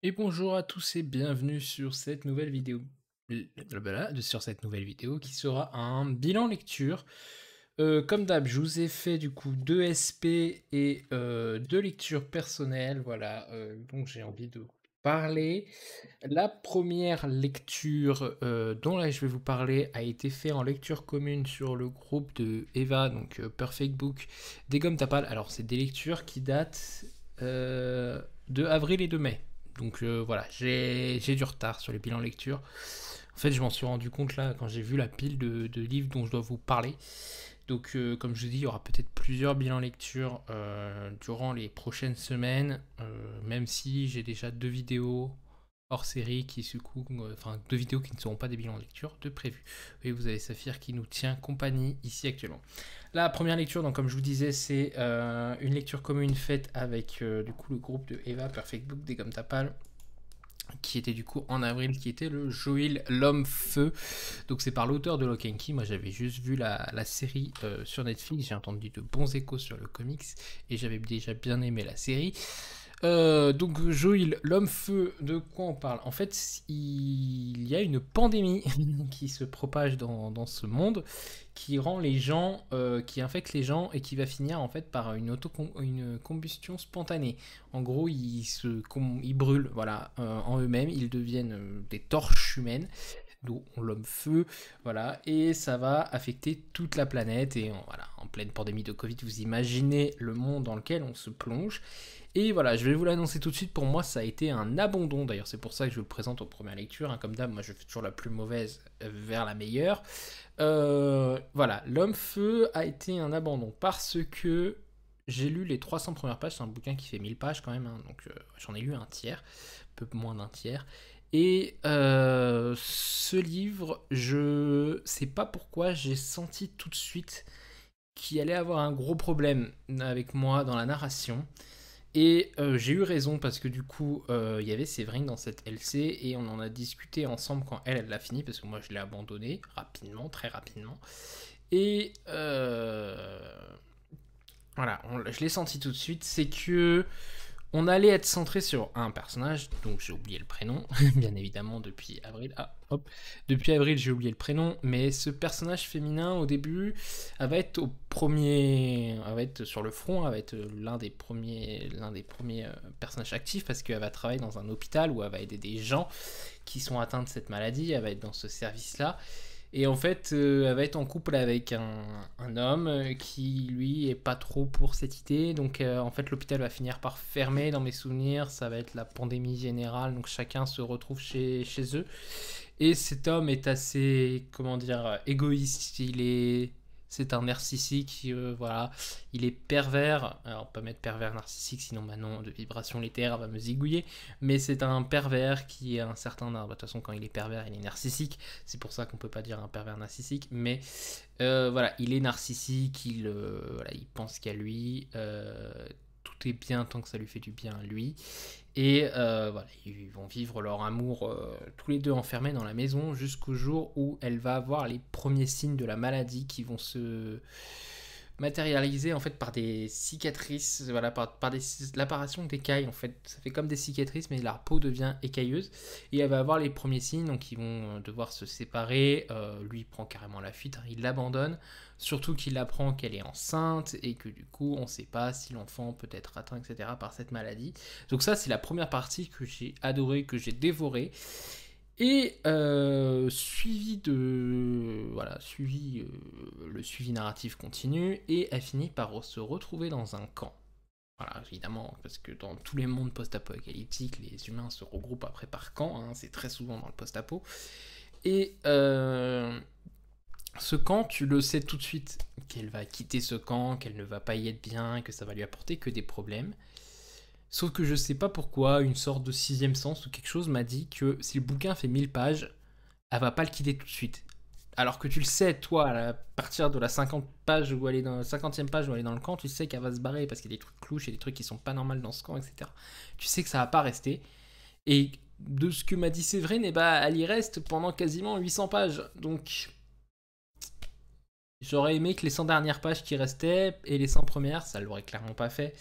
Et bonjour à tous et bienvenue sur cette nouvelle vidéo. Sur cette nouvelle vidéo qui sera un bilan lecture. Comme d'hab, je vous ai fait du coup 2 SP et 2 lectures personnelles, voilà, dont j'ai envie de vous parler. La première lecture dont là je vais vous parler a été faite en lecture commune sur le groupe de Eva, donc Perfect Book, des Gommes Tapal. Alors c'est des lectures qui datent de avril et de mai. Donc voilà, j'ai du retard sur les bilans lecture. En fait, je m'en suis rendu compte là quand j'ai vu la pile de livres dont je dois vous parler. Donc, comme je vous dis, il y aura peut-être plusieurs bilans lecture durant les prochaines semaines, même si j'ai déjà 2 vidéos hors série qui se coupent, enfin 2 vidéos qui ne seront pas des bilans lecture de prévu. Et vous avez Saphir qui nous tient compagnie ici actuellement. La première lecture, donc comme je vous disais, c'est une lecture commune faite avec du coup le groupe de Eva Perfect Book des Gommes Tapal, qui était du coup en avril, qui était le Joël l'Homme-Feu. Donc c'est par l'auteur de Lock and Key. Moi j'avais juste vu la série sur Netflix, j'ai entendu de bons échos sur le comics, et j'avais déjà bien aimé la série. Donc Joël l'Homme-Feu, de quoi on parle? En fait, il y a une pandémie qui se propage dans ce monde, qui rend les gens, qui infecte les gens et qui va finir en fait par une combustion spontanée. En gros, ils brûlent, voilà, en eux-mêmes, ils deviennent des torches humaines, dont l'homme-feu, voilà, et ça va affecter toute la planète. Et voilà, en pleine pandémie de Covid, vous imaginez le monde dans lequel on se plonge. Et voilà, je vais vous l'annoncer tout de suite, pour moi ça a été un abandon, d'ailleurs c'est pour ça que je vous le présente en première lecture, hein. Comme d'hab, moi je fais toujours la plus mauvaise vers la meilleure. Voilà, L'Homme-Feu a été un abandon parce que j'ai lu les 300 premières pages, c'est un bouquin qui fait 1000 pages quand même, hein, donc j'en ai lu un tiers, peu moins d'un tiers. Et ce livre, je sais pas pourquoi, j'ai senti tout de suite qu'il allait avoir un gros problème avec moi dans la narration. Et j'ai eu raison parce que du coup, il y avait Séverine dans cette LC et on en a discuté ensemble quand elle l'a fini, parce que moi je l'ai abandonné rapidement, très rapidement. Et voilà, je l'ai senti tout de suite, c'est que on allait être centré sur un personnage, donc j'ai oublié le prénom, bien évidemment, depuis avril. Ah, hop. Depuis avril, j'ai oublié le prénom, mais ce personnage féminin, au début, elle va être elle va être sur le front, elle va être l'un des premiers personnages actifs, parce qu'elle va travailler dans un hôpital où elle va aider des gens qui sont atteints de cette maladie, elle va être dans ce service-là. Et en fait, elle va être en couple avec un homme qui, lui, est pas trop pour cette idée. Donc, en fait, l'hôpital va finir par fermer. Dans mes souvenirs, ça va être la pandémie générale. Donc, chacun se retrouve chez eux. Et cet homme est assez, comment dire, égoïste. C'est un narcissique, voilà. Il est pervers. Alors, on peut mettre pervers narcissique, sinon, bah non, de vibration littéraire, va me zigouiller. Mais c'est un pervers qui a un certain. De toute façon, quand il est pervers, il est narcissique. C'est pour ça qu'on peut pas dire un pervers narcissique. Mais voilà, il est narcissique. Voilà, il pense qu'à lui. Tout est bien tant que ça lui fait du bien à lui. Et voilà, ils vont vivre leur amour tous les deux enfermés dans la maison jusqu'au jour où elle va avoir les premiers signes de la maladie qui vont se matérialiser en fait par des cicatrices, voilà, par l'apparition d'écailles en fait. Ça fait comme des cicatrices, mais la peau devient écailleuse. Et elle va avoir les premiers signes, donc ils vont devoir se séparer. Lui il prend carrément la fuite, hein, il l'abandonne. Surtout qu'il apprend qu'elle est enceinte et que du coup on ne sait pas si l'enfant peut être atteint, etc. par cette maladie. Donc ça c'est la première partie que j'ai adorée, que j'ai dévorée. Et le suivi narratif continue et elle finit par se retrouver dans un camp. Voilà, évidemment, parce que dans tous les mondes post-apocalyptiques, les humains se regroupent après par camp, hein, c'est très souvent dans le post-apo. Et ce camp, tu le sais tout de suite qu'elle va quitter ce camp, qu'elle ne va pas y être bien, que ça va lui apporter que des problèmes. Sauf que je sais pas pourquoi, une sorte de sixième sens ou quelque chose m'a dit que si le bouquin fait 1000 pages, elle va pas le quitter tout de suite. Alors que tu le sais, toi, à partir de la 50 page où elle est dans la 50e page où elle est dans le camp, tu sais qu'elle va se barrer parce qu'il y a des trucs louches et des trucs qui sont pas normaux dans ce camp, etc. Tu sais que ça va pas rester. Et de ce que m'a dit Séverine, eh ben, elle y reste pendant quasiment 800 pages. Donc, j'aurais aimé que les 100 dernières pages qui restaient et les 100 premières, ça l'aurait clairement pas fait.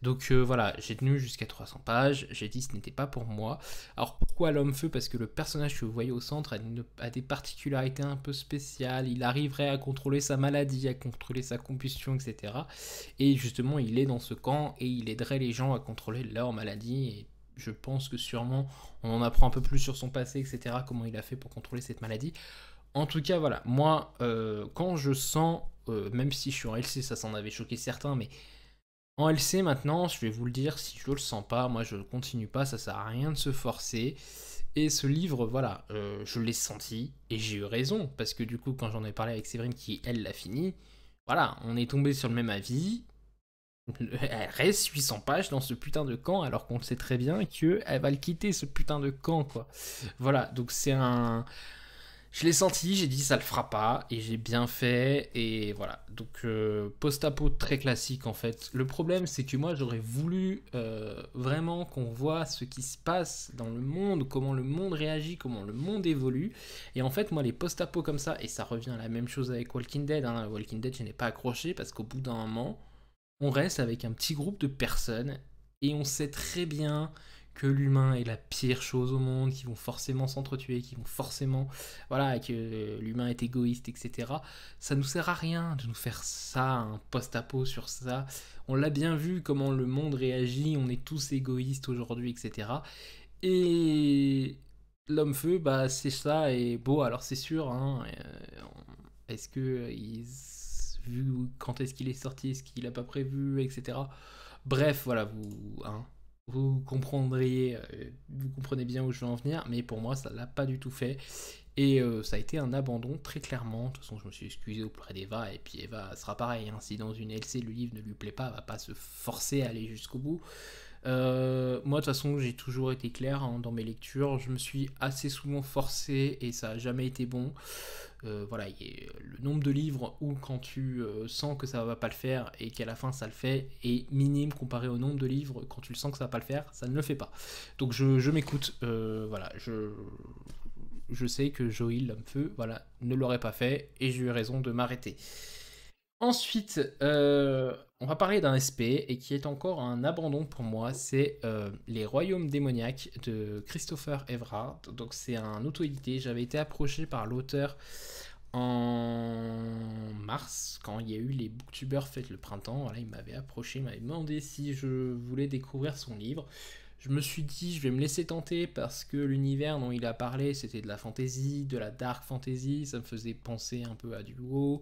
Donc voilà, j'ai tenu jusqu'à 300 pages, j'ai dit ce n'était pas pour moi. Alors pourquoi l'homme-feu? Parce que le personnage que vous voyez au centre a des particularités un peu spéciales, il arriverait à contrôler sa maladie, à contrôler sa combustion, etc. Et justement, il est dans ce camp et il aiderait les gens à contrôler leur maladie. Et je pense que sûrement, on en apprend un peu plus sur son passé, etc., comment il a fait pour contrôler cette maladie. En tout cas, voilà, moi, quand je sens, même si je suis en LC, ça s'en avait choqué certains, mais en LC maintenant, je vais vous le dire, si je le sens pas, moi je ne continue pas, ça sert à rien de se forcer. Et ce livre, voilà, je l'ai senti et j'ai eu raison, parce que du coup, quand j'en ai parlé avec Séverine, qui elle l'a fini, voilà, on est tombé sur le même avis. Elle reste 800 pages dans ce putain de camp, alors qu'on sait très bien qu'elle va le quitter, ce putain de camp, quoi. Voilà, donc c'est un. Je l'ai senti, j'ai dit ça le fera pas, et j'ai bien fait, et voilà. Donc post-apo très classique en fait. Le problème c'est que moi j'aurais voulu vraiment qu'on voit ce qui se passe dans le monde, comment le monde réagit, comment le monde évolue. Et en fait moi les post-apo comme ça, et ça revient à la même chose avec Walking Dead, hein. Walking Dead je n'ai pas accroché parce qu'au bout d'un moment, on reste avec un petit groupe de personnes, et on sait très bien que l'humain est la pire chose au monde, qu'ils vont forcément s'entretuer, qu'ils vont forcément, voilà, que l'humain est égoïste, etc. Ça nous sert à rien de nous faire ça, un post-apo sur ça. On l'a bien vu comment le monde réagit, on est tous égoïstes aujourd'hui, etc. Et l'homme-feu, bah c'est ça, et bon, alors c'est sûr, hein, est-ce que vu quand est-ce qu'il est sorti, est-ce qu'il a pas prévu, etc. Bref, voilà, vous comprendriez, vous comprenez bien où je veux en venir, mais pour moi, ça l'a pas du tout fait. Et ça a été un abandon, très clairement. De toute façon, je me suis excusé auprès d'Eva, et puis Eva sera pareil, hein. Si dans une LC le livre ne lui plaît pas, elle va pas se forcer à aller jusqu'au bout. Moi, de toute façon, j'ai toujours été clair, hein, dans mes lectures. Je me suis assez souvent forcé et ça n'a jamais été bon. Voilà, le nombre de livres où quand tu sens que ça va pas le faire et qu'à la fin ça le fait est minime comparé au nombre de livres quand tu le sens que ça va pas le faire, ça ne le fait pas. Donc je m'écoute, voilà, je sais que Joël, l'homme-feu, voilà, ne l'aurait pas fait et j'ai eu raison de m'arrêter. Ensuite, on va parler d'un SP et qui est encore un abandon pour moi, c'est Les Royaumes démoniaques de Christopher Everard. Donc c'est un auto-édité, j'avais été approché par l'auteur en mars, quand il y a eu les booktubers fêtent le printemps. Voilà, il m'avait approché, il m'avait demandé si je voulais découvrir son livre. Je me suis dit, je vais me laisser tenter parce que l'univers dont il a parlé, c'était de la fantasy, de la dark fantasy. Ça me faisait penser un peu à du WoW,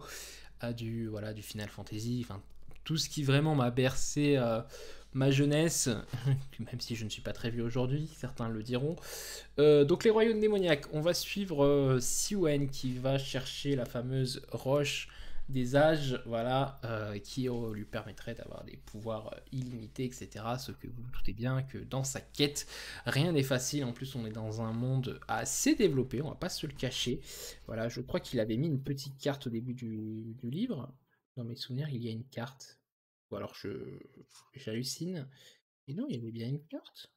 à voilà, du Final Fantasy, enfin tout ce qui vraiment m'a bercé ma jeunesse, même si je ne suis pas très vieux aujourd'hui, certains le diront. Donc les royaumes démoniaques, on va suivre Siwen qui va chercher la fameuse roche des âges, voilà, qui lui permettrait d'avoir des pouvoirs illimités, etc. Ce que vous vous doutez bien que dans sa quête, rien n'est facile. En plus, on est dans un monde assez développé, on va pas se le cacher. Voilà, je crois qu'il avait mis une petite carte au début du livre. Dans mes souvenirs, il y a une carte. Ou alors j'hallucine. Et non, il y avait bien une carte.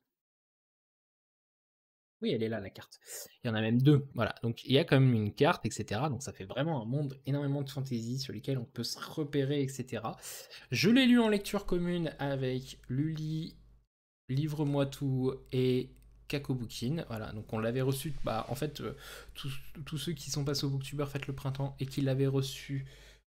Oui, elle est là, la carte. Il y en a même deux. Voilà, donc il y a quand même une carte, etc. Donc ça fait vraiment un monde énormément de fantaisie sur lesquels on peut se repérer, etc. Je l'ai lu en lecture commune avec Luli, Livre-moi tout et Kakobookin. Voilà, donc on l'avait reçu. Bah, en fait, tous ceux qui sont passés au Booktuber Faites le Printemps et qui l'avaient reçu,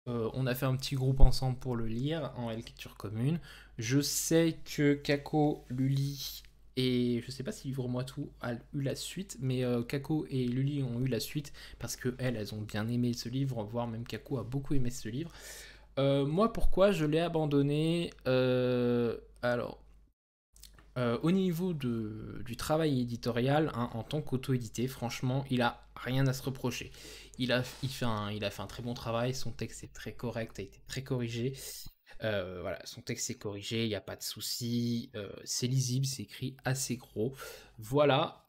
on a fait un petit groupe ensemble pour le lire en lecture commune. Je sais que Kako, Luli et je sais pas si Livre-moi tout a eu la suite, mais Kako et Luli ont eu la suite parce que elles ont bien aimé ce livre, voire même Kako a beaucoup aimé ce livre. Moi, pourquoi je l'ai abandonné? Alors, au niveau du travail éditorial, hein, en tant qu'auto-édité, franchement, il a rien à se reprocher. Il a fait un très bon travail, son texte est très correct, a été très corrigé. Voilà, son texte est corrigé, il n'y a pas de souci, c'est lisible, c'est écrit assez gros. Voilà,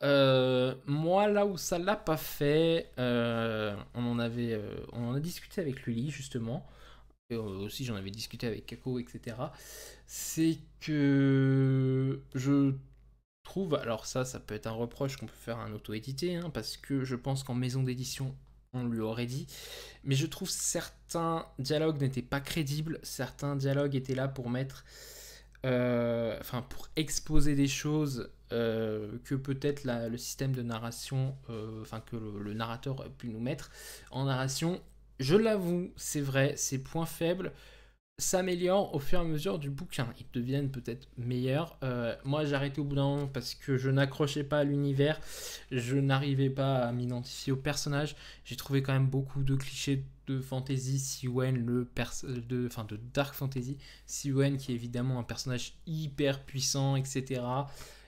moi là où ça l'a pas fait, on en a discuté avec Luli justement, et aussi j'en avais discuté avec Kako, etc. C'est que je trouve, alors ça peut être un reproche qu'on peut faire à un auto-édité, hein, parce que je pense qu'en maison d'édition, on lui aurait dit, mais je trouve certains dialogues n'étaient pas crédibles, certains dialogues étaient là pour mettre enfin pour exposer des choses que peut-être le système de narration, enfin que le narrateur a pu nous mettre en narration. Je l'avoue, c'est vrai, ces points faibles s'améliorent au fur et à mesure du bouquin. Ils deviennent peut-être meilleurs. Moi, j'ai arrêté au bout d'un moment parce que je n'accrochais pas à l'univers. Je n'arrivais pas à m'identifier au personnage. J'ai trouvé quand même beaucoup de clichés de fantasy. Siwen, de dark fantasy. Siwen, qui est évidemment un personnage hyper puissant, etc.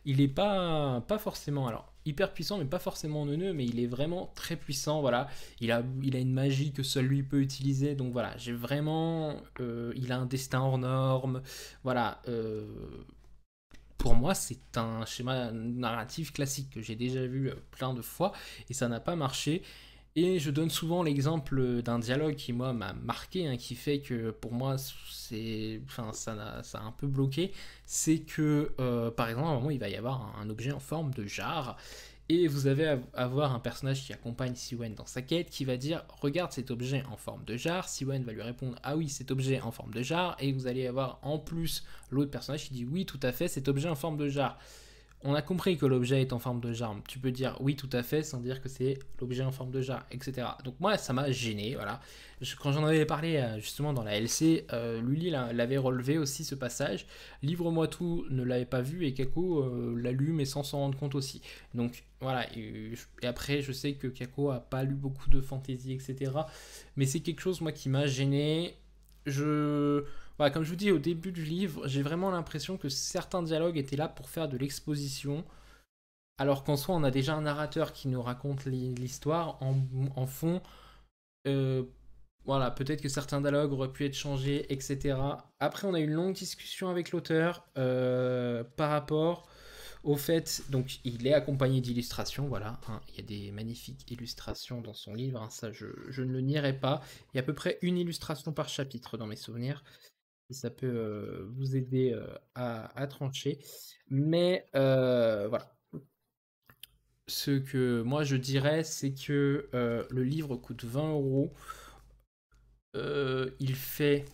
Il est pas forcément, alors hyper puissant, mais pas forcément neuneux, mais il est vraiment très puissant. Voilà, il a une magie que seul lui peut utiliser. Donc voilà, j'ai vraiment. Il a un destin hors norme. Voilà. Pour moi, c'est un schéma narratif classique que j'ai déjà vu plein de fois et ça n'a pas marché. Et je donne souvent l'exemple d'un dialogue qui, moi, m'a marqué, hein, qui fait que pour moi, enfin, ça a un peu bloqué. C'est que, par exemple, à un moment, il va y avoir un objet en forme de jarre. Et vous allez avoir un personnage qui accompagne Siwen dans sa quête qui va dire regarde cet objet en forme de jarre. Siwen va lui répondre ah oui, cet objet en forme de jarre. Et vous allez avoir en plus l'autre personnage qui dit oui, tout à fait, cet objet en forme de jarre. On a compris que l'objet est en forme de jarre. Tu peux dire oui, tout à fait, sans dire que c'est l'objet en forme de jarre, etc. Donc moi, ça m'a gêné, voilà. Quand j'en avais parlé justement dans la LC, Lully l'avait relevé aussi ce passage. Livre-moi tout ne l'avait pas vu et Kako l'a lu mais sans s'en rendre compte aussi. Donc voilà, et après je sais que Kako a pas lu beaucoup de fantasy, etc. Mais c'est quelque chose moi qui m'a gêné. Voilà, comme je vous dis au début du livre, j'ai vraiment l'impression que certains dialogues étaient là pour faire de l'exposition, alors qu'en soi, on a déjà un narrateur qui nous raconte l'histoire en fond. Euh, voilà, peut-être que certains dialogues auraient pu être changés, etc. Après, on a eu une longue discussion avec l'auteur par rapport au fait, donc il est accompagné d'illustrations, voilà, hein, il y a des magnifiques illustrations dans son livre, hein, ça je ne le nierai pas. Il y a à peu près une illustration par chapitre dans mes souvenirs si ça peut vous aider à trancher. Mais voilà. Ce que moi je dirais, c'est que le livre coûte 20 €. Il fait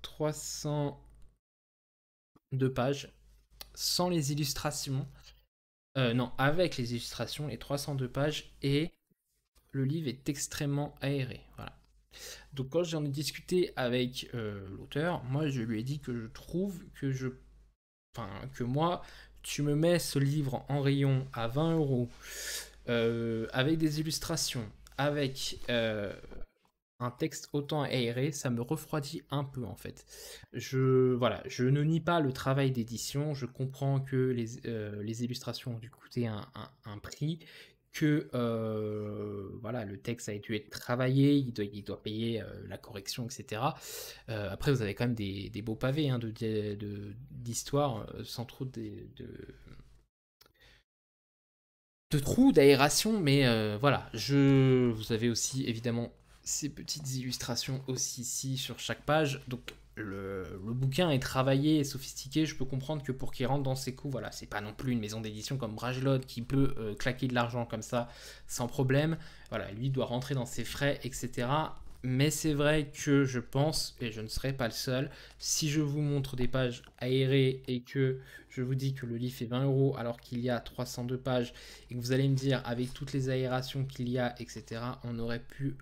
302 pages sans les illustrations. Non, avec les illustrations, les 302 pages. Et le livre est extrêmement aéré. Voilà. Donc quand j'en ai discuté avec l'auteur, moi je lui ai dit que je trouve que moi, tu me mets ce livre en rayon à 20 € avec des illustrations, avec un texte autant aéré, ça me refroidit un peu en fait. Voilà, je ne nie pas le travail d'édition, je comprends que les illustrations ont dû coûter un prix, que voilà, le texte a dû être travaillé, il doit payer la correction, etc. Après, vous avez quand même des beaux pavés hein, d'histoire sans trop de trous d'aération, mais voilà, vous avez aussi évidemment ces petites illustrations aussi ici sur chaque page, donc le bouquin est travaillé et sophistiqué, je peux comprendre que pour qu'il rentre dans ses coups, voilà, c'est pas non plus une maison d'édition comme Brajlon qui peut claquer de l'argent comme ça sans problème, voilà, lui doit rentrer dans ses frais, etc. Mais c'est vrai que je pense, et je ne serai pas le seul, si je vous montre des pages aérées et que je vous dis que le livre fait 20 € alors qu'il y a 302 pages et que vous allez me dire avec toutes les aérations qu'il y a, etc., on aurait pu,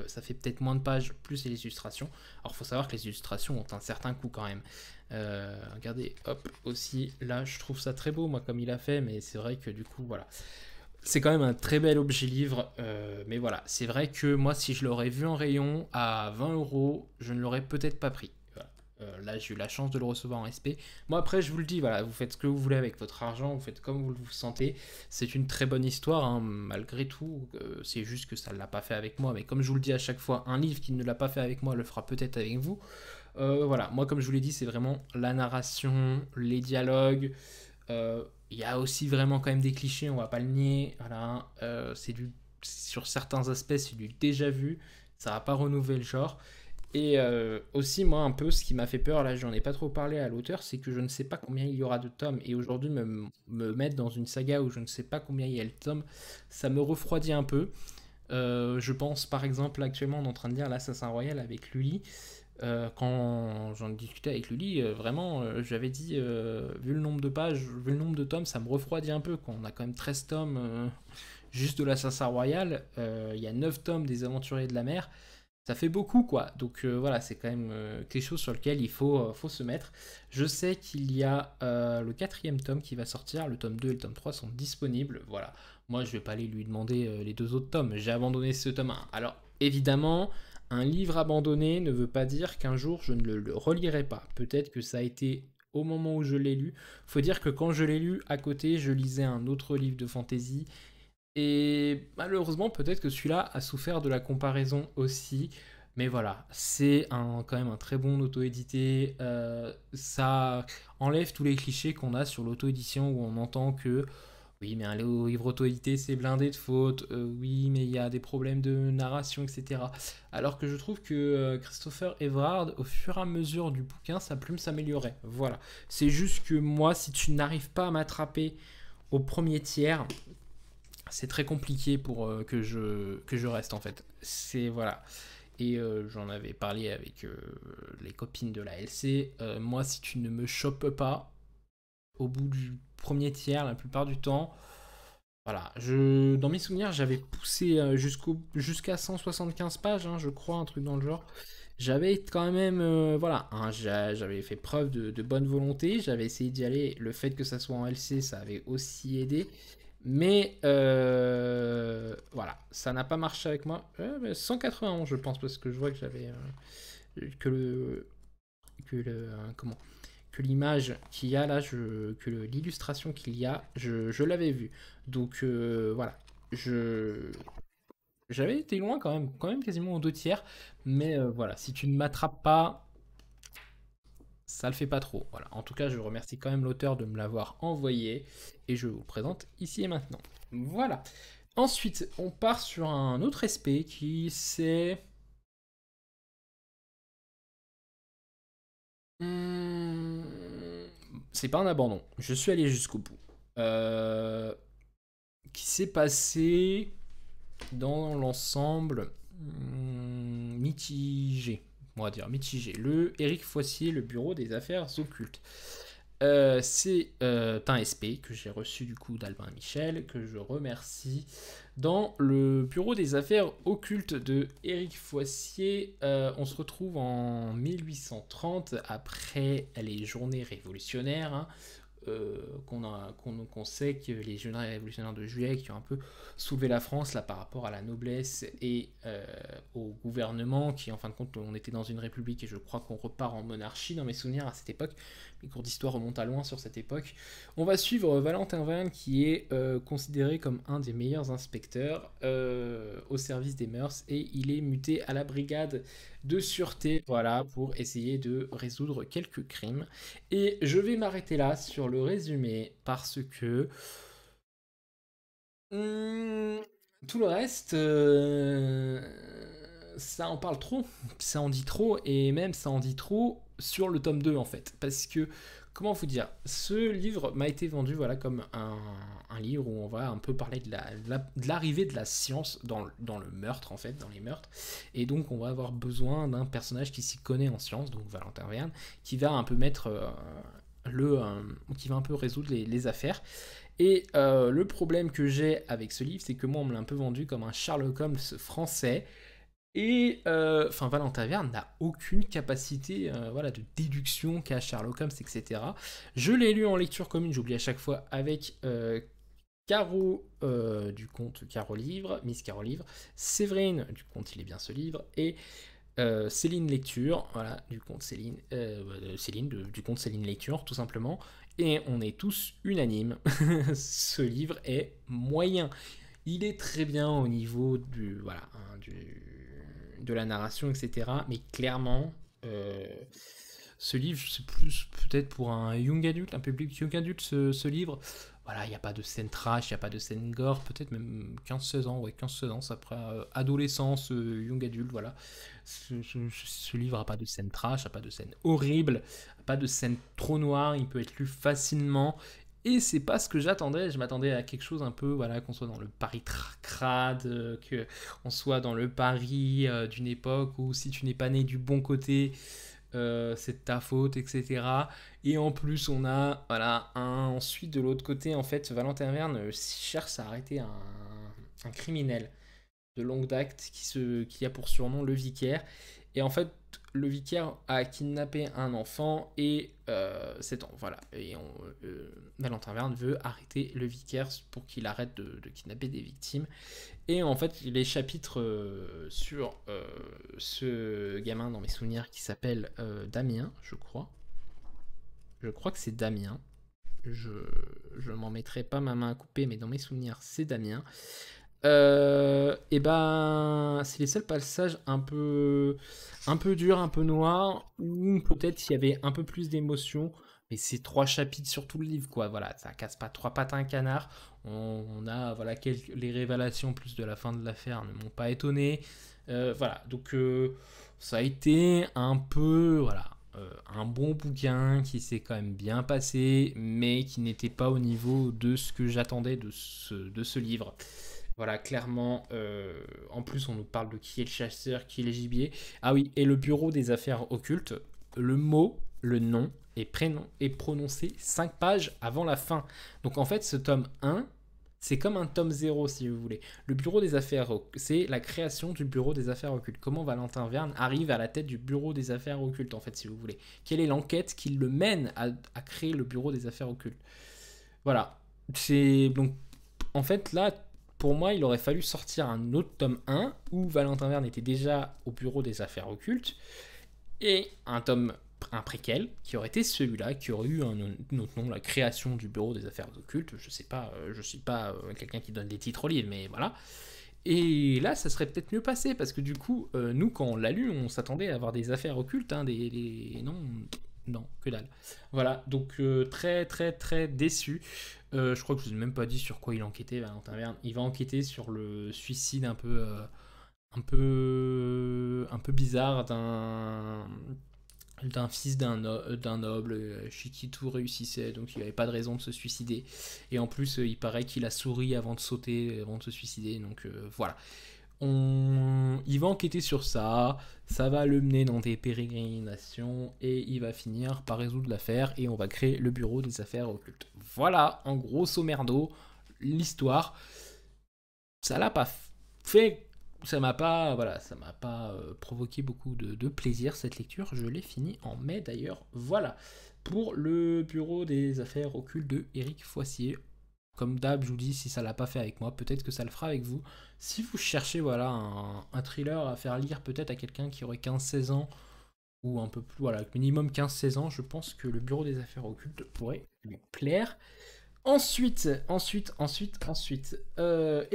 ça fait peut-être moins de pages plus les illustrations. Alors il faut savoir que les illustrations ont un certain coût quand même. Regardez, hop, aussi, là je trouve ça très beau moi comme il a fait, mais c'est vrai que du coup, voilà. C'est quand même un très bel objet livre, mais voilà, c'est vrai que moi, si je l'aurais vu en rayon à 20 €, je ne l'aurais peut-être pas pris. Voilà. Là, j'ai eu la chance de le recevoir en SP. Moi, après, je vous le dis, voilà, vous faites ce que vous voulez avec votre argent, vous faites comme vous le sentez. C'est une très bonne histoire, hein, malgré tout. C'est juste que ça ne l'a pas fait avec moi, mais comme je vous le dis à chaque fois, un livre qui ne l'a pas fait avec moi le fera peut-être avec vous. Voilà, moi, comme je vous l'ai dit, c'est vraiment la narration, les dialogues. Il y a aussi vraiment quand même des clichés, on va pas le nier. Voilà, sur certains aspects, c'est du déjà vu. Ça va pas renouveler le genre. Et aussi, moi, un peu, ce qui m'a fait peur, là, j'en ai pas trop parlé à l'auteur, c'est que je ne sais pas combien il y aura de tomes. Et aujourd'hui, me mettre dans une saga où je ne sais pas combien il y a de tomes, ça me refroidit un peu. Je pense, par exemple, actuellement, on est en train de lire l'Assassin Royal avec Lully. Quand j'en discutais avec Lully, vraiment, j'avais dit, vu le nombre de pages, vu le nombre de tomes, ça me refroidit un peu. Quand on a quand même 13 tomes juste de l'Assassin Royal, il y a 9 tomes des Aventuriers de la Mer, ça fait beaucoup quoi. Donc voilà, c'est quand même quelque chose sur lequel faut se mettre. Je sais qu'il y a le quatrième tome qui va sortir, le tome 2 et le tome 3 sont disponibles. Voilà, moi je vais pas aller lui demander les deux autres tomes, j'ai abandonné ce tome 1. Alors évidemment, un livre abandonné ne veut pas dire qu'un jour je ne le relirai pas. Peut-être que ça a été au moment où je l'ai lu. Faut dire que quand je l'ai lu, à côté, je lisais un autre livre de fantasy et malheureusement, peut-être que celui-là a souffert de la comparaison aussi. Mais voilà, c'est quand même un très bon auto-édité. Ça enlève tous les clichés qu'on a sur l'auto-édition où on entend que oui, mais un livre auto-édité c'est blindé de fautes. Oui, mais il y a des problèmes de narration, etc. Alors que je trouve que Christopher Everard, au fur et à mesure du bouquin, sa plume s'améliorait. Voilà. C'est juste que moi, si tu n'arrives pas à m'attraper au premier tiers, c'est très compliqué pour que je reste en fait. C'est voilà. Et j'en avais parlé avec les copines de la LC. Moi, si tu ne me chopes pas au bout du premier tiers, la plupart du temps, voilà. Dans mes souvenirs, j'avais poussé jusqu'à 175 pages, hein, je crois, un truc dans le genre. J'avais quand même, voilà, hein, j'avais fait preuve de bonne volonté, j'avais essayé d'y aller. Le fait que ça soit en LC, ça avait aussi aidé. Mais voilà, ça n'a pas marché avec moi. 191, je pense, parce que je vois que j'avais que le comment que l'image qu'il y a là, l'illustration qu'il y a, je l'avais vue. Donc voilà, je j'avais été loin quand même quasiment aux deux tiers. Mais voilà, si tu ne m'attrapes pas, ça le fait pas trop. Voilà. En tout cas, je remercie quand même l'auteur de me l'avoir envoyé et je vous le présente ici et maintenant. Voilà. Ensuite, on part sur un autre SP qui c'est Hmm, c'est pas un abandon. Je suis allé jusqu'au bout. Euh, qui s'est passé dans l'ensemble mitigé. On va dire mitigé. Le Éric Foissier, le bureau des affaires occultes. C'est un SP que j'ai reçu du coup d'Albin Michel, que je remercie. Dans le bureau des affaires occultes de Éric Foissier, on se retrouve en 1830, après les journées révolutionnaires, hein, qu'on sait que les journées révolutionnaires de juillet qui ont un peu soulevé la France là, par rapport à la noblesse et au gouvernement, qui en fin de compte on était dans une république et je crois qu'on repart en monarchie dans mes souvenirs à cette époque. Mes cours d'histoire remontent à loin sur cette époque. On va suivre Valentin Verne qui est considéré comme un des meilleurs inspecteurs au service des mœurs et il est muté à la brigade de sûreté, voilà, pour essayer de résoudre quelques crimes. Et je vais m'arrêter là sur le résumé parce que hum, tout le reste, ça en parle trop, ça en dit trop, et même ça en dit trop sur le tome 2 en fait. Parce que, comment vous dire, ce livre m'a été vendu voilà, comme un livre où on va un peu parler de l'arrivée de la science dans le meurtre en fait, dans les meurtres. Et donc on va avoir besoin d'un personnage qui s'y connaît en science, donc Valentin Verne, qui va un peu mettre qui va un peu résoudre les affaires. Et le problème que j'ai avec ce livre, c'est que moi, on me l'a un peu vendu comme un Sherlock Holmes français. Et enfin, Valentin Verne n'a aucune capacité voilà, de déduction qu'a Sherlock Holmes, etc. Je l'ai lu en lecture commune, j'oublie à chaque fois, avec Caro du compte Caro Livre, Miss Caro Livre, Séverine du compte Il est bien ce livre, et Céline Lecture, voilà, du compte Céline, du compte Céline Lecture, tout simplement. Et on est tous unanimes. Ce livre est moyen. Il est très bien au niveau voilà, hein, de la narration, etc. Mais clairement, ce livre, c'est plus peut-être pour un young adulte, un public young adulte, ce livre. Voilà, il n'y a pas de scène trash, il n'y a pas de scène gore, peut-être même 15-16 ans, ouais, 15-16 ans, ça après adolescence, young adulte, voilà. Ce livre n'a pas de scène trash, n'a pas de scène horrible, pas de scène trop noire, il peut être lu facilement. Et c'est pas ce que j'attendais. Je m'attendais à quelque chose un peu, voilà, qu'on soit dans le Paris crade, qu'on soit dans le Paris d'une époque où si tu n'es pas né du bon côté, c'est de ta faute, etc. Et en plus, on a, voilà, ensuite de l'autre côté, en fait, Valentin Verne cherche à arrêter un criminel de longue date qui a pour surnom le vicaire. Et en fait, le vicaire a kidnappé un enfant et voilà. Et Valentin Verne veut arrêter le vicaire pour qu'il arrête de kidnapper des victimes. Et en fait, les chapitres sur ce gamin dans mes souvenirs qui s'appelle Damien, je crois. Je crois que c'est Damien. Je m'en mettrai pas ma main à couper, mais dans mes souvenirs, c'est Damien. Et ben, c'est les seuls passages un peu durs, un peu noirs, où peut-être il y avait un peu plus d'émotion. Mais c'est 3 chapitres sur tout le livre, quoi. Voilà, ça casse pas 3 pattes à un canard. On a, voilà, les révélations plus de la fin de l'affaire ne m'ont pas étonné. Voilà, donc ça a été un peu, voilà, un bon bouquin qui s'est quand même bien passé, mais qui n'était pas au niveau de ce que j'attendais de ce livre. Voilà, clairement, en plus on nous parle de qui est le chasseur, qui est le gibier. Ah oui, et le bureau des affaires occultes, le mot, le nom et prénom est prononcé 5 pages avant la fin. Donc en fait, ce tome 1, c'est comme un tome 0 si vous voulez. Le bureau des affaires, c'est la création du bureau des affaires occultes. Comment Valentin Verne arrive à la tête du bureau des affaires occultes, en fait, si vous voulez. Quelle est l'enquête qui le mène à créer le bureau des affaires occultes. Voilà. C'est donc, en fait, là, pour moi, il aurait fallu sortir un autre tome 1 où Valentin Verne était déjà au bureau des affaires occultes et un préquel qui aurait été celui-là, qui aurait eu un autre nom, la création du bureau des affaires occultes. Je sais pas, je suis pas quelqu'un qui donne des titres au livre, mais voilà. Et là, ça serait peut-être mieux passé parce que du coup, nous, quand on l'a lu, on s'attendait à avoir des affaires occultes, hein, non, que dalle. Voilà, donc très très très déçu. Je crois que je vous ai même pas dit sur quoi il enquêtait, Valentin Verne. Il va enquêter sur le suicide un peu bizarre d'un fils d'un noble chez qui tout réussissait, donc il n'avait pas de raison de se suicider. Et en plus, il paraît qu'il a souri avant de sauter, avant de se suicider, donc voilà. Il va enquêter sur ça, ça va le mener dans des pérégrinations et il va finir par résoudre l'affaire et on va créer le bureau des affaires occultes. Voilà, en grosso merdo, l'histoire. Ça l'a pas fait, ça m'a pas, voilà, ça m'a pas provoqué beaucoup de plaisir cette lecture. Je l'ai fini en mai d'ailleurs. Voilà pour le bureau des affaires occultes de Éric Foissier. Comme d'hab, je vous dis, si ça l'a pas fait avec moi, peut-être que ça le fera avec vous. Si vous cherchez voilà, un thriller à faire lire peut-être à quelqu'un qui aurait 15-16 ans, ou un peu plus, voilà, minimum 15-16 ans, je pense que le bureau des affaires occultes pourrait lui plaire. Ensuite, et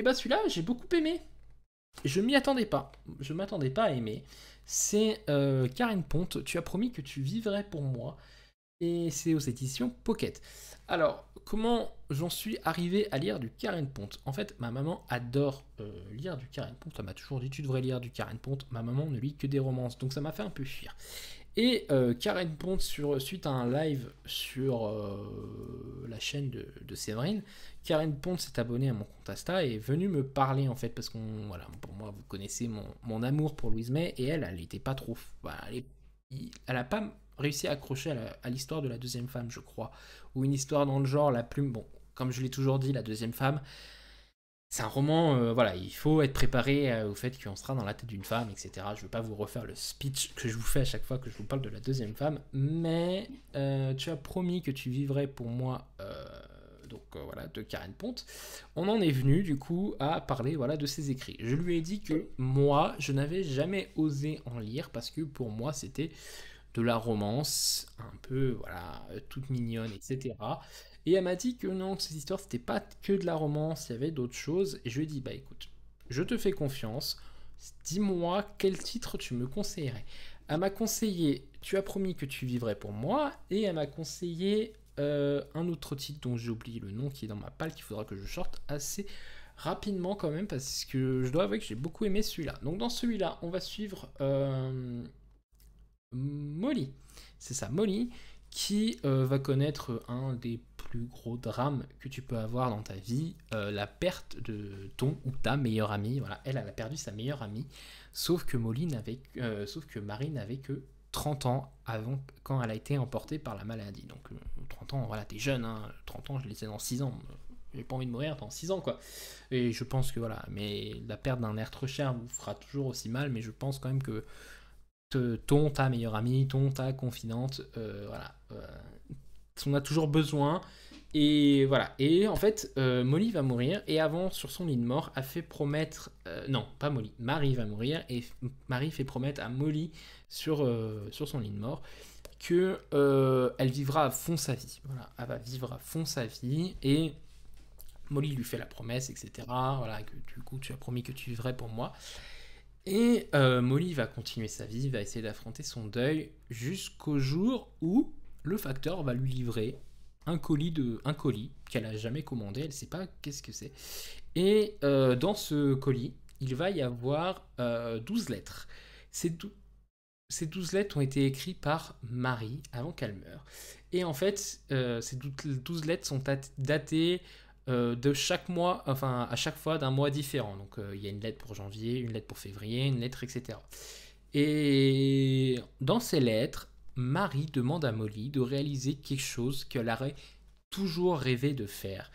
bah celui-là, j'ai beaucoup aimé. Je m'y attendais pas. Je m'attendais pas à aimer. C'est Karine Ponte. Tu as promis que tu vivrais pour moi. Et c'est aux éditions Pocket. Alors, comment j'en suis arrivé à lire du Karine Ponte? En fait, ma maman adore lire du Karine Ponte. Elle m'a toujours dit tu devrais lire du Karine Ponte. Ma maman ne lit que des romances, donc ça m'a fait un peu fuir. Et Karine Ponte, suite à un live sur la chaîne de Séverine, Karine Ponte s'est abonnée à mon compte Insta et est venue me parler en fait, parce qu'on, voilà, pour moi, vous connaissez mon amour pour Louise May, et elle était pas trop. Voilà, elle a pas réussi à accrocher à l'histoire de la deuxième femme, je crois, ou une histoire dans le genre la plus. Bon, comme je l'ai toujours dit, la deuxième femme. C'est un roman, voilà, il faut être préparé au fait qu'on sera dans la tête d'une femme, etc. Je ne veux pas vous refaire le speech que je vous fais à chaque fois que je vous parle de la deuxième femme, mais tu as promis que tu vivrais pour moi, voilà, de Karine Ponte. On en est venu du coup à parler, voilà, de ses écrits. Je lui ai dit que moi, je n'avais jamais osé en lire parce que pour moi, c'était de la romance, un peu, voilà, toute mignonne, etc. Et elle m'a dit que non, que ces histoires, c'était pas que de la romance, il y avait d'autres choses. Et je lui ai dit, bah écoute, je te fais confiance, dis-moi quel titre tu me conseillerais. Elle m'a conseillé Tu as promis que tu vivrais pour moi, et elle m'a conseillé un autre titre dont j'ai oublié le nom, qui est dans ma palle, qu'il faudra que je sorte assez rapidement quand même, parce que je dois avouer que j'ai beaucoup aimé celui-là. Donc dans celui-là, on va suivre Molly. C'est ça, Molly, qui va connaître un des plus gros drame que tu peux avoir dans ta vie, la perte de ton ou ta meilleure amie. Voilà, elle a perdu sa meilleure amie, sauf que Marie n'avait que 30 ans avant, quand elle a été emportée par la maladie. Donc 30 ans, voilà, t'es jeune, hein, 30 ans, je les ai dans 6 ans. J'ai pas envie de mourir dans 6 ans, quoi. Et je pense que voilà, mais la perte d'un être cher vous fera toujours aussi mal, mais je pense quand même que ta meilleure amie, ta confidente, voilà, on a toujours besoin. Et voilà. Et en fait, Molly va mourir. Et avant, sur son lit de mort, a fait promettre. Non, pas Molly. Marie va mourir. Et Marie fait promettre à Molly sur son lit de mort que elle vivra à fond sa vie. Voilà. Elle va vivre à fond sa vie. Et Molly lui fait la promesse, etc. Voilà, que du coup, tu as promis que tu vivrais pour moi. Et Molly va continuer sa vie, va essayer d'affronter son deuil jusqu'au jour où le facteur va lui livrer un colis qu'elle a jamais commandé, elle sait pas qu'est-ce que c'est. Et dans ce colis, il va y avoir 12 lettres. Ces 12 lettres ont été écrites par Marie avant qu'elle meure. Et en fait, ces 12 lettres sont datées de chaque mois, enfin à chaque fois d'un mois différent. Donc il y a une lettre pour janvier, une lettre pour février, une lettre, etc. Et dans ces lettres, Marie demande à Molly de réaliser quelque chose qu'elle aurait toujours rêvé de faire.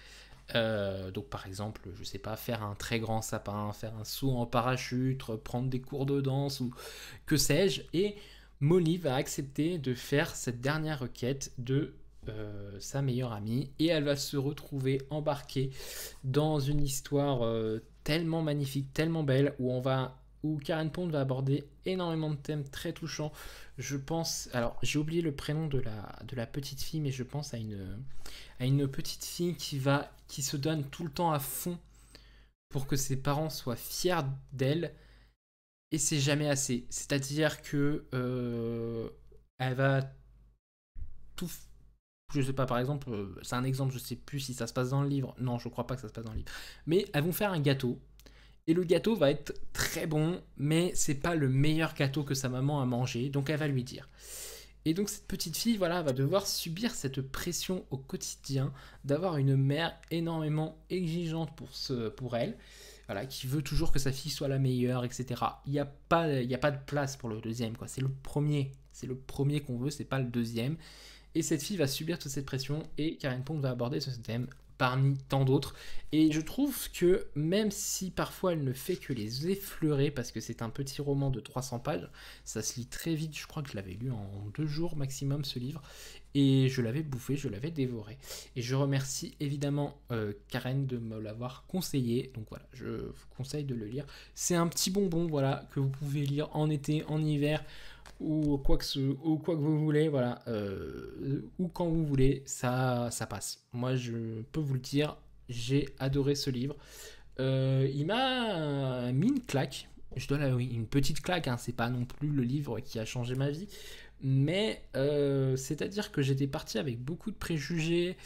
Donc par exemple, je sais pas, faire un très grand sapin, faire un saut en parachute, prendre des cours de danse ou que sais-je. Et Molly va accepter de faire cette dernière requête de sa meilleure amie et elle va se retrouver embarquée dans une histoire tellement magnifique, tellement belle où Karen Pond va aborder énormément de thèmes très touchants. Je pense, alors j'ai oublié le prénom de la petite fille, mais je pense à une petite fille qui se donne tout le temps à fond pour que ses parents soient fiers d'elle, et c'est jamais assez. C'est-à-dire que elle va tout. Je sais pas, par exemple, c'est un exemple, je sais plus si ça se passe dans le livre. Non, je crois pas que ça se passe dans le livre. Mais elles vont faire un gâteau. Et le gâteau va être très bon, mais c'est pas le meilleur gâteau que sa maman a mangé, donc elle va lui dire. Et donc cette petite fille, voilà, va devoir subir cette pression au quotidien d'avoir une mère énormément exigeante pour elle, voilà, qui veut toujours que sa fille soit la meilleure, etc. Il n'y a pas de place pour le deuxième, quoi. C'est le premier qu'on veut, c'est pas le deuxième. Et cette fille va subir toute cette pression et Karen Pond va aborder ce thème parmi tant d'autres. Et je trouve que même si parfois elle ne fait que les effleurer, parce que c'est un petit roman de 300 pages, ça se lit très vite, je crois que je l'avais lu en 2 jours maximum ce livre, et je l'avais bouffé, je l'avais dévoré. Et je remercie évidemment Karen de me l'avoir conseillé, donc voilà, je vous conseille de le lire. C'est un petit bonbon, voilà, que vous pouvez lire en été, en hiver, ou quoi que vous voulez, voilà, ou quand vous voulez, ça passe. Moi, je peux vous le dire, j'ai adoré ce livre. Il m'a mis une claque. Je dois l'avouer, une petite claque, hein, c'est pas non plus le livre qui a changé ma vie, mais c'est-à-dire que j'étais parti avec beaucoup de préjugés,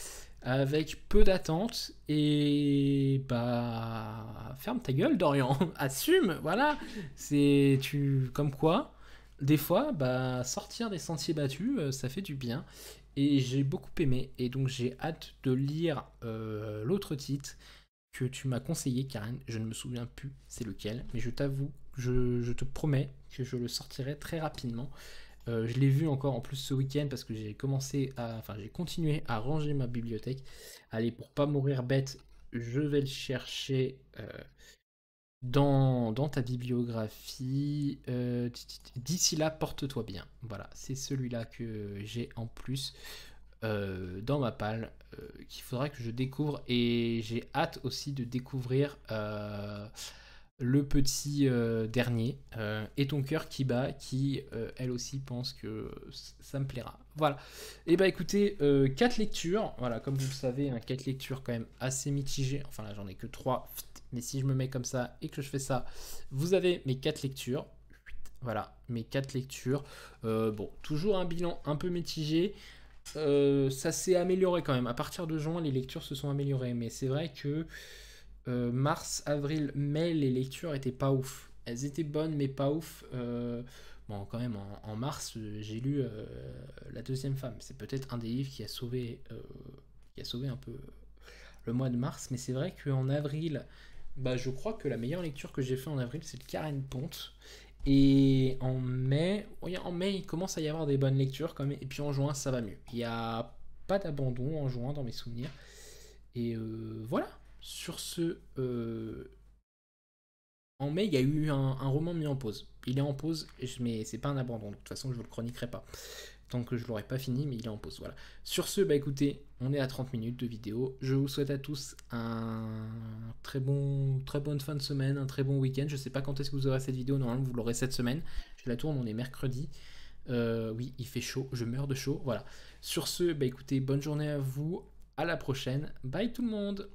avec peu d'attentes, et bah ferme ta gueule Dorian, assume, voilà, comme quoi, des fois, bah sortir des sentiers battus, ça fait du bien, et j'ai beaucoup aimé, et donc j'ai hâte de lire l'autre titre que tu m'as conseillé, Karen, je ne me souviens plus c'est lequel, mais je t'avoue, je te promets que je le sortirai très rapidement. Je l'ai vu encore en plus ce week-end parce que j'ai continué à ranger ma bibliothèque. Allez, pour pas mourir bête, je vais le chercher dans ta bibliographie. D'ici là, porte-toi bien. Voilà, c'est celui-là que j'ai en plus dans ma palle, qu'il faudra que je découvre. Et j'ai hâte aussi de découvrir le petit dernier, et ton cœur qui bat, qui elle aussi pense que ça me plaira. Voilà. Et bah écoutez, 4 lectures, voilà, comme vous le savez, 4 lectures quand même assez mitigées. Enfin là j'en ai que 3, mais si je me mets comme ça et que je fais ça, vous avez mes 4 lectures. Voilà, mes 4 lectures. Bon, toujours un bilan un peu mitigé. Ça s'est amélioré quand même. À partir de juin, les lectures se sont améliorées. Mais c'est vrai que mars, avril, mai, les lectures étaient pas ouf. Elles étaient bonnes, mais pas ouf. Bon, quand même, en mars, j'ai lu La Deuxième Femme. C'est peut-être un des livres qui a sauvé qui a sauvé un peu le mois de mars. Mais c'est vrai qu'en avril, bah, je crois que la meilleure lecture que j'ai fait en avril, c'est le Karen Ponte. Et en mai, oui, en mai, il commence à y avoir des bonnes lectures quand même. Et puis en juin, ça va mieux. Il n'y a pas d'abandon en juin dans mes souvenirs. Et voilà. Sur ce, en mai, il y a eu un roman mis en pause. Il est en pause, mais c'est pas un abandon. De toute façon, je vous le chroniquerai pas. Tant que je l'aurai pas fini, mais il est en pause. Voilà. Sur ce, bah écoutez, on est à 30 minutes de vidéo. Je vous souhaite à tous un très bonne fin de semaine, un très bon week-end. Je sais pas quand est-ce que vous aurez cette vidéo. Normalement, vous l'aurez cette semaine. Je la tourne, on est mercredi. Oui, il fait chaud, je meurs de chaud. Voilà. Sur ce, bah écoutez, bonne journée à vous. À la prochaine. Bye tout le monde.